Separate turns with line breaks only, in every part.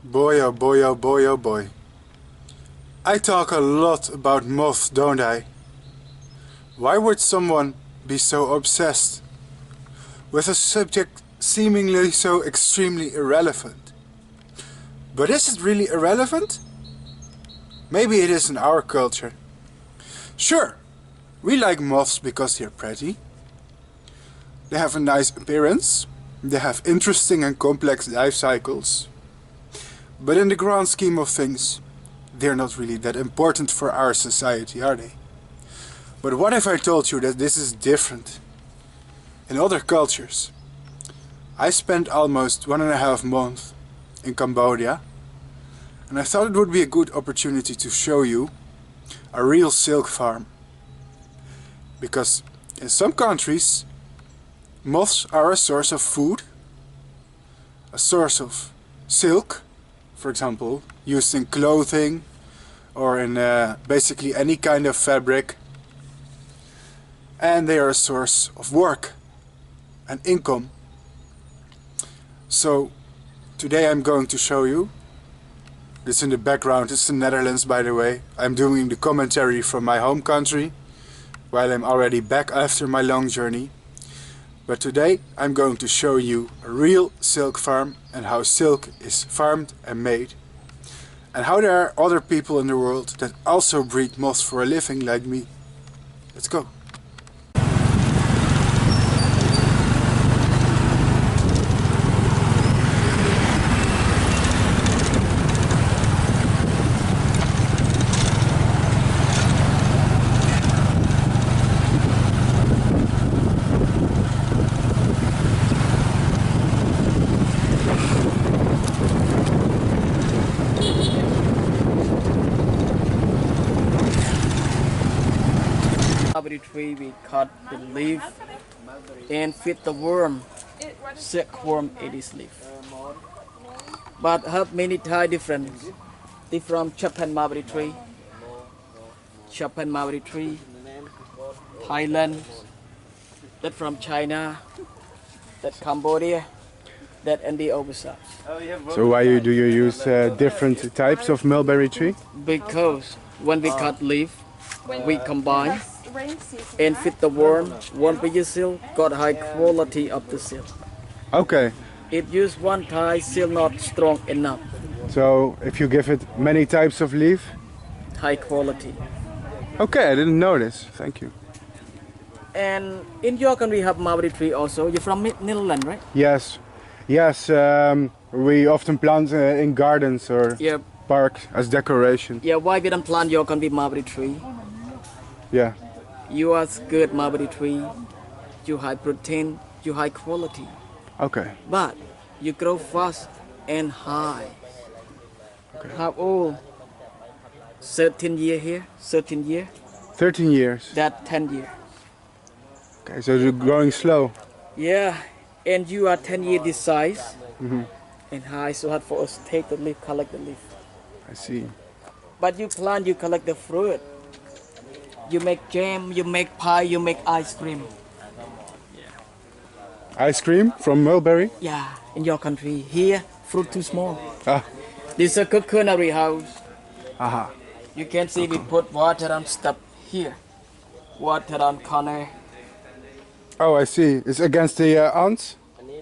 Boy, oh boy, oh boy, oh boy. I talk a lot about moths, don't I? Why would someone be so obsessed with a subject seemingly so extremely irrelevant? But is it really irrelevant? Maybe it is in our culture. Sure, we like moths because they're pretty. They have a nice appearance. They have interesting and complex life cycles. But in the grand scheme of things, they're not really that important for our society, are they? But what if I told you that this is different? In other cultures, I spent almost 1.5 months in Cambodia, and I thought it would be a good opportunity to show you a real silk farm. Because in some countries, moths are a source of food, a source of silk, for example, used in clothing or in basically any kind of fabric, and they are a source of work and income. So today I'm going to show you this in the background. It's the Netherlands, by the way. I'm doing the commentary from my home country while I'm already back after my long journey. But today I'm going to show you a real silk farm and how silk is farmed and made. And how there are other people in the world that also breed moths for a living like me. Let's go.
Mulberry tree, we cut the leaf and feed the worm. Silkworm eat this leaf. But have many type different. They from Japan mulberry tree, Thailand, that from China, that Cambodia, that and the overseas.
So why do you use different types of mulberry tree?
Because when we cut leaf, we combine and feed the worm. One bigger silk got high quality of the silk.
Okay.
If use one type, still not strong enough.
So if you give it many types of leaf?
High quality.
Okay, I didn't know this. Thank you.
And in your country have mulberry tree also. You're from Netherlands, right?
Yes. Yes, we often plant in gardens or parks as decoration.
Yeah, why we don't plant your country mulberry tree?
Yeah.
You are good mulberry tree, you high protein, you high quality.
Okay.
But you grow fast and high.
Okay.
How old? 13 years here, 13 years.
13 years.
That 10 years.
Okay, so you're growing slow.
Yeah, and you are 10 years this size and high, so hard for us to take the leaf, collect the leaf.
I see.
But you plant, you collect the fruit. You make jam, you make pie, you make ice cream.
Ice cream from mulberry?
Yeah, in your country. Here, fruit too small.
Ah.
This is a cocoonery house.
Aha.
You can see we put water on stuff here. Water on corner.
Oh, I see. It's against the ants?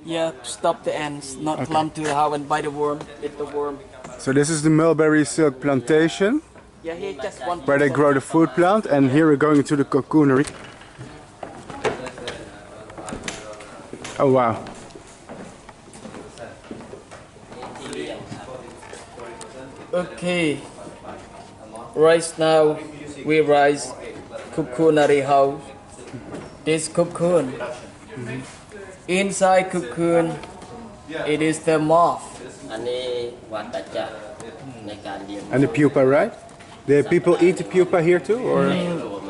Yeah, stop the ants, not climb to the house and bite the worm, eat the worm.
So this is the mulberry silk plantation?
Yeah, here just one.
Where they grow the food plant, and here we're going to the cocoonery. Oh wow.
Okay. Right now we rise cocoonery house. This cocoon. Inside cocoon it is the moth.
And the pupa, right? The people eat the pupa here too, or?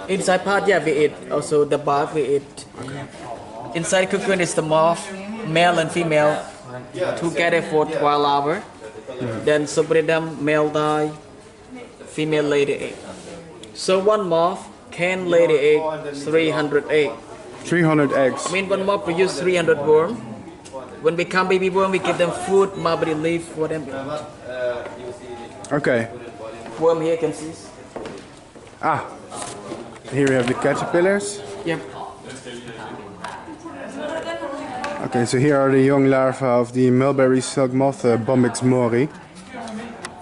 Inside part, yeah, we eat. Also the bark we eat. Okay. Inside cocoon is the moth, male and female. together for 12 hours. Then separate them, male die, female lay the egg. So one moth can lay the egg 300 eggs.
300 eggs.
I mean, one moth produce 300 worms. When we become baby worm, we give them food, mulberry leaf for them.
Okay.
Worm here can see.
Ah, here we have the caterpillars.
Yep.
Okay, so here are the young larvae of the mulberry silk moth, Bombyx mori.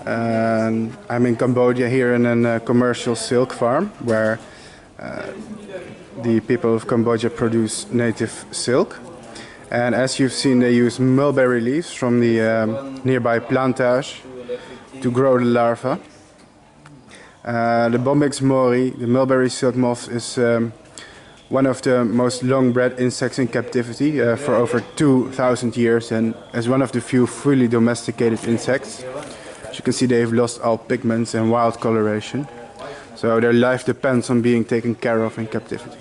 And I'm in Cambodia here in a commercial silk farm where the people of Cambodia produce native silk. And as you've seen, they use mulberry leaves from the nearby plantage to grow the larvae. The Bombyx mori, the mulberry silk moth, is one of the most long-bred insects in captivity for over 2,000 years, and as one of the few fully domesticated insects. As you can see, they've lost all pigments and wild coloration, so their life depends on being taken care of in captivity.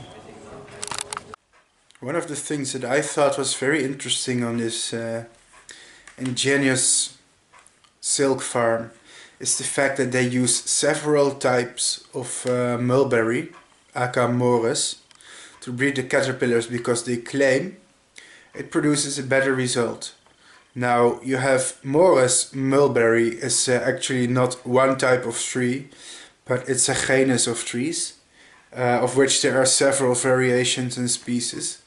One of the things that I thought was very interesting on this ingenious silk farm is the fact that they use several types of mulberry, aka morus, to breed the caterpillars because they claim it produces a better result. Now you have morus mulberry is actually not one type of tree, but it's a genus of trees, of which there are several variations and species.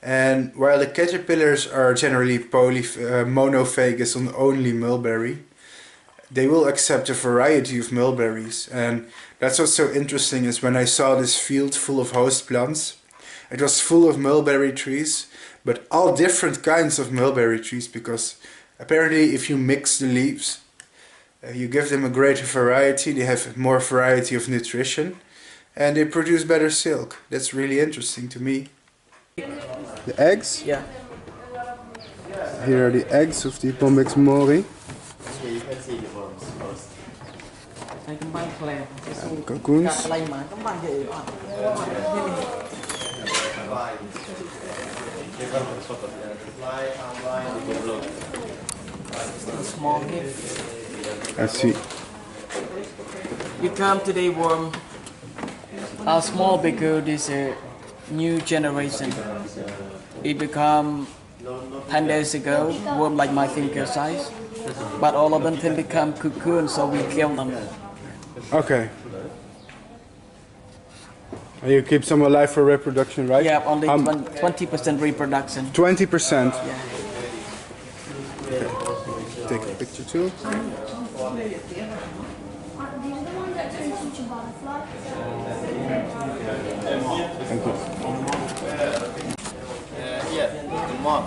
And while the caterpillars are generally monophagous on only mulberry, they will accept a variety of mulberries. And that's what's so interesting, is when I saw this field full of host plants, it was full of mulberry trees, but all different kinds of mulberry trees, because apparently if you mix the leaves, you give them a greater variety, they have more variety of nutrition, and they produce better silk. That's really interesting to me. The eggs?
Yeah.
Here are the eggs of the Bombyx mori. And cocoons.
Small here.
I see.
You come today worm are small because this new generation. It become 10 days ago worm like my finger size, but all of them can become cocoons, so we kill them.
Okay. And you keep some alive for reproduction, right?
Yeah, only 20% reproduction.
20%?
Yeah.
Okay. Take a picture too. Thank you.
Yeah, the moth.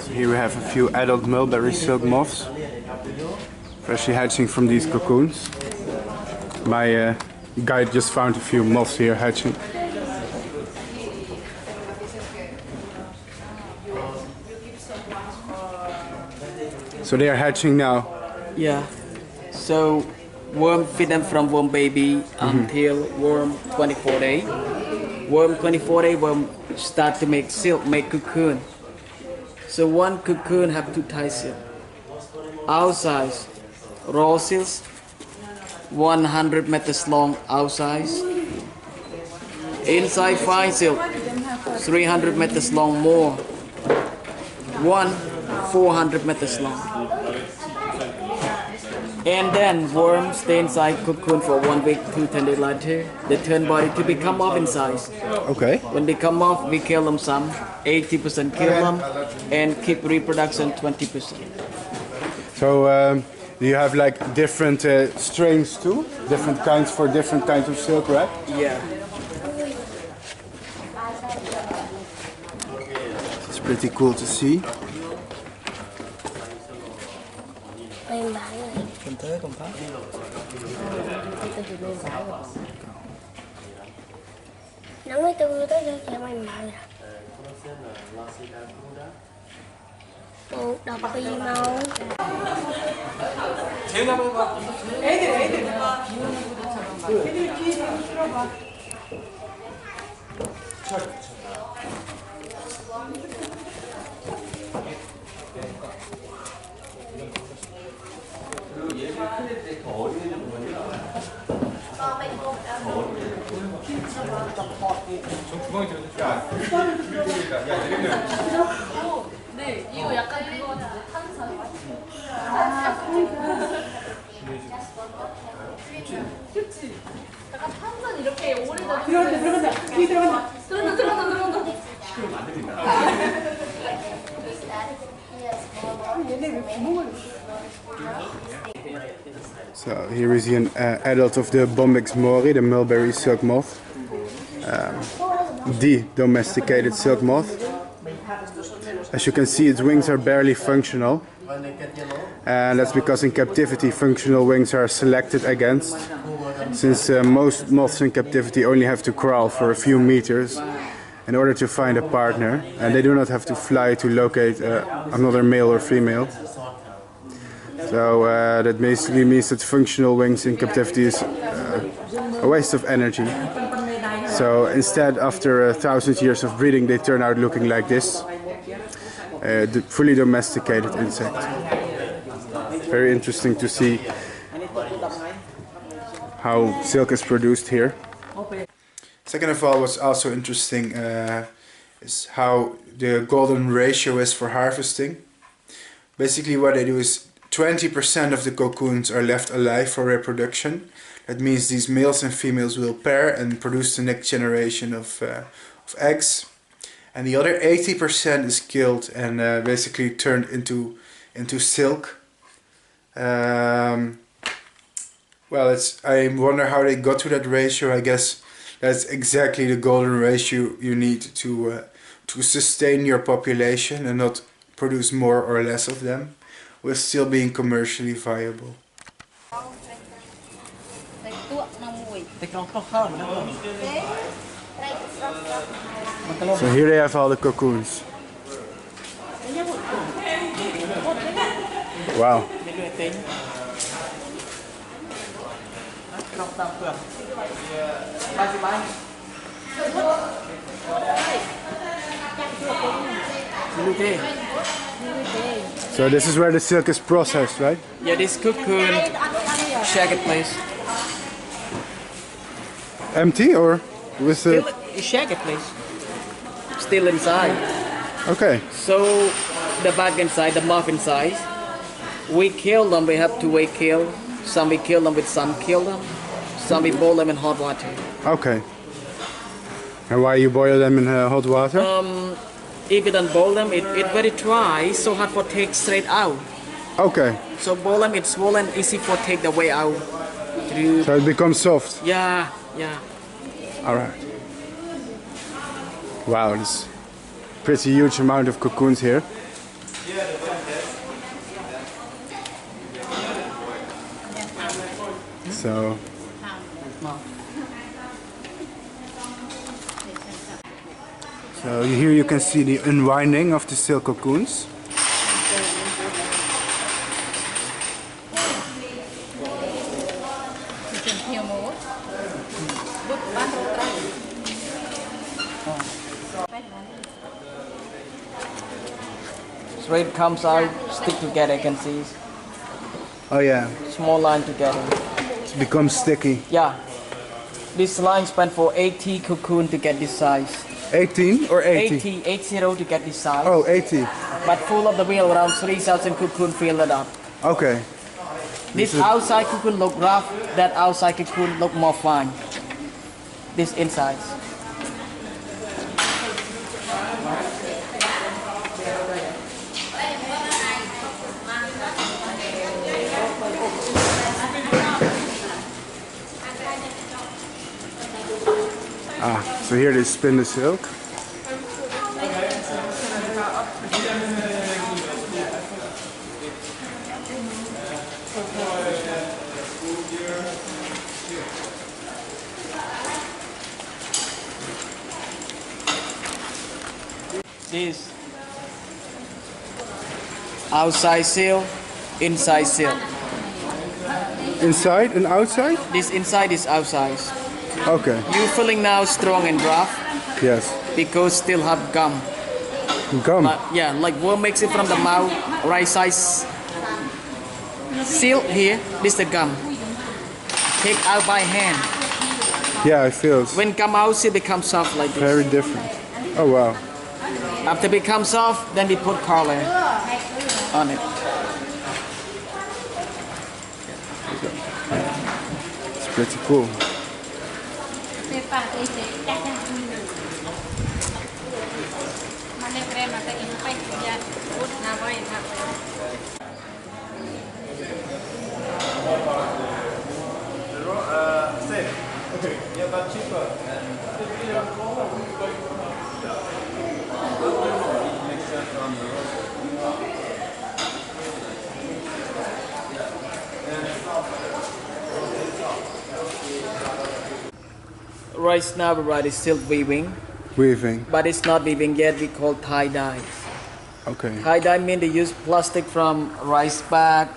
So here we have a few adult mulberry silk moths, freshly hatching from these cocoons. My guide just found a few moths here hatching. So they are hatching now?
Yeah. So worm feed them from worm baby until worm 24 day. Worm 24 day, worm start to make silk, make cocoon. So one cocoon have 2 types silk. Outside, raw silk, 100 meters long outside. Inside fine silk, 300 meters long more. One 400 meters long. And then worms stay inside cocoon for 1 week to 10 days later. They turn body to become off in size.
Okay.
When they come off, we kill them some, 80% kill them, and keep reproduction 20%.
So do you have like different strains too? Different kinds for different kinds of silk, right?
Yeah.
It's pretty cool to see.
네, 이거 약간 그거 같은데 탄산. 그치? 약간 탄산 이렇게 오래된. 들어간다. 들어간다.
So here is an adult of the Bombyx mori, the mulberry silk moth. The domesticated silk moth. As you can see, its wings are barely functional, and that's because in captivity functional wings are selected against, since most moths in captivity only have to crawl for a few meters in order to find a partner, and they do not have to fly to locate another male or female. So that basically means that functional wings in captivity is a waste of energy. So instead, after 1,000 years of breeding, they turn out looking like this. The fully domesticated insect. Very interesting to see how silk is produced here. Second of all, what's also interesting is how the golden ratio is for harvesting. Basically what they do is 20% of the cocoons are left alive for reproduction. That means these males and females will pair and produce the next generation of eggs. And the other 80% is killed and basically turned into silk. Well, I wonder how they got to that ratio. I guess that's exactly the golden ratio you need to sustain your population and not produce more or less of them, while still being commercially viable. So here they have all the cocoons. Wow. So this is where the silk is processed, right?
Yeah, this cocoon, check it please.
Empty or with
Still, check it please. Still inside.
Okay.
So the bag inside, the moth inside, we kill them, we have two-way kill. Some we kill them with some kill them. Some we boil them in hot water.
Okay. And why you boil them in hot water?
If you don't boil them, it's very dry, so hard for take straight out.
Okay.
So boil them, it's swollen, easy for take the way out.
So it becomes soft.
Yeah.
All right. Wow, this pretty huge amount of cocoons here. So here you can see the unwinding of the silk cocoons.
So it comes out, stick together, you can see.
Oh yeah.
Small line together.
It becomes sticky.
Yeah. This line spent for 80 cocoon to get this size.
18 or 80?
80 to get this size.
Oh, 80.
But full of the wheel, around 3,000 cocoon filled it up.
Okay.
This outside cocoon look rough, that outside cocoon look more fine. This inside.
So here they spin the silk.
This outside seal, inside seal.
Inside and outside?
This inside is outside.
Okay.
You feeling now strong and rough.
Yes.
because still have gum.
Gum.
Yeah, like worm makes it from the mouth, right size. Seal here, this the gum. Take out by hand.
Yeah, it feels
When come out, it becomes soft like this.
very different. Oh wow.
After it becomes soft, then we put color on it.
It's pretty cool.
Yeah, but cheaper.
Right now, everybody is still weaving,
Weaving.
but it's not weaving yet. We call tie dye.
Okay.
Tie dye means they use plastic from rice bag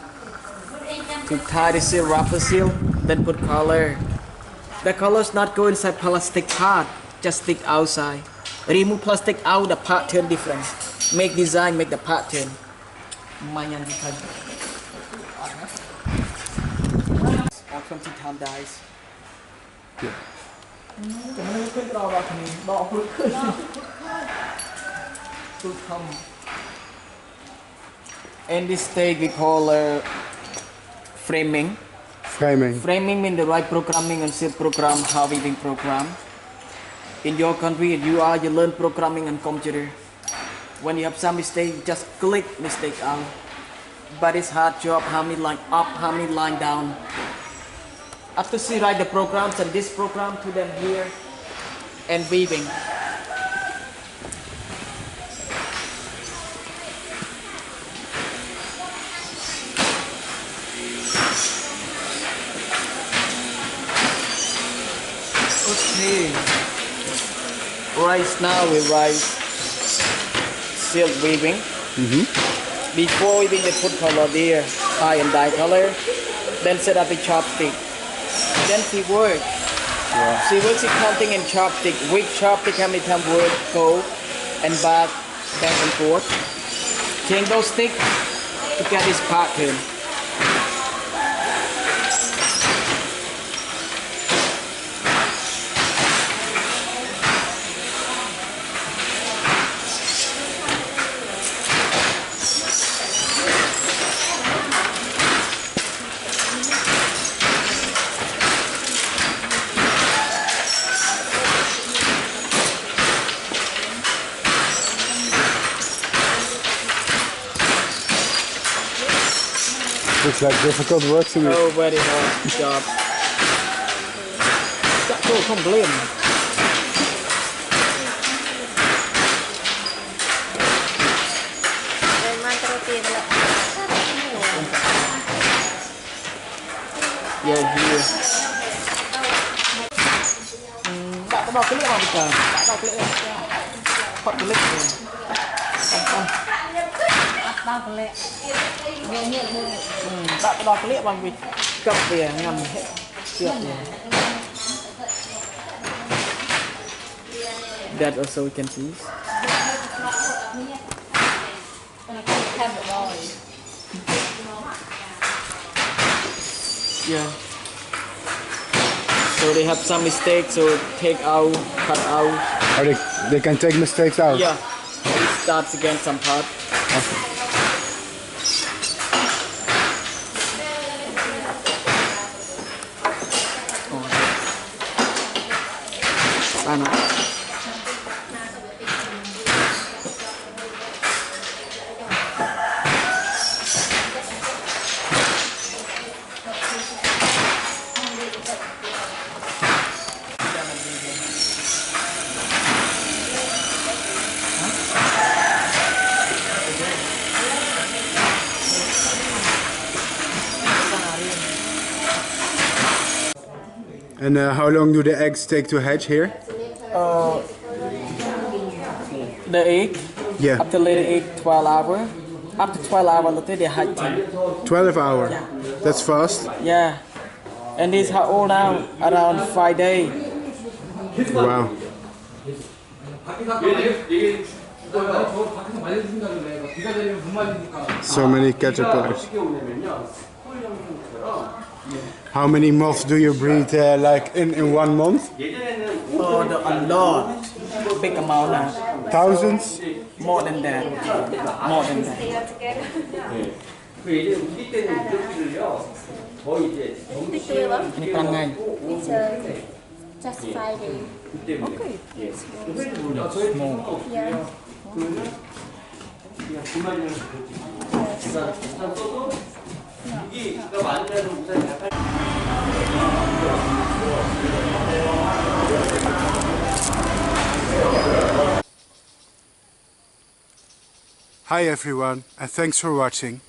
to tie the seal, wrap the seal, then put color. The colors not go inside plastic part, just stick outside. Remove plastic out, the part turn different. Make design, make the part turn. Or 20 time dyes.
Yeah.
And this stage we call framing.
Framing.
Framing means the right programming and set program, how weaving program. In your country, you learn programming on computer. When you have some mistake, just click mistake out. But it's hard job, how many line up, how many line down. After she write the programs and this program to them here and weaving. Okay. Right now we write silk weaving. Before weaving they put color there, tie and dye color. Then set up a chopstick. Then she works.
Wow.
She works in counting and chopstick. Which chopstick how many times work, go and back and forth. Change those sticks to get this pattern.
Looks like difficult work to me.
Oh, very hard job. Chắc cô không lên. Yeah, here. Bạn có đo cái lưỡi vào bây giờ. Bạn đo cái lưỡi. Phật cái lưỡi.
Bao cái lệ.
Bạn có đo cái lưỡi bằng việc cầm về ngầm hết. Chưa rồi. That also we can see. Yeah. So they have some mistakes, so take out, cut out.
Or they can take mistakes out?
Yeah. It starts again some part. I know.
And how long do the eggs take to hatch here?
The egg,
Yeah.
after later egg 12 hours. After 12 hours, later they hatching.
12 hours.
Yeah.
That's fast.
Yeah. And this how old now? Around 5 days.
Wow. So many caterpillars. How many moths do you breed like in 1 month?
Oh, a lot. Big amount.
Thousands?
More than that. More than that. Ini perangai.
It's just Friday.
Small.
Yeah.
Hi everyone, and thanks for watching.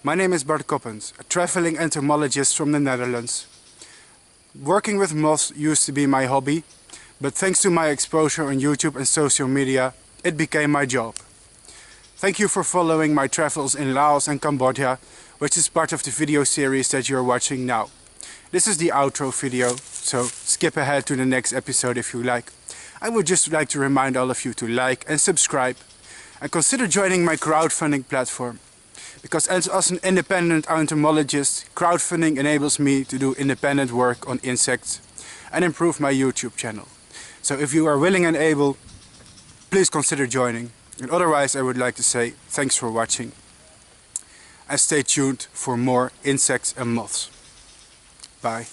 My name is Bart Coppens, a traveling entomologist from the Netherlands. Working with moths used to be my hobby, but thanks to my exposure on YouTube and social media, it became my job. Thank you for following my travels in Laos and Cambodia, which is part of the video series that you are watching now. This is the outro video, so skip ahead to the next episode if you like. I would just like to remind all of you to like and subscribe, and consider joining my crowdfunding platform. Because as an independent entomologist, crowdfunding enables me to do independent work on insects and improve my YouTube channel. So if you are willing and able, please consider joining. And otherwise I would like to say thanks for watching. And stay tuned for more insects and moths. Bye.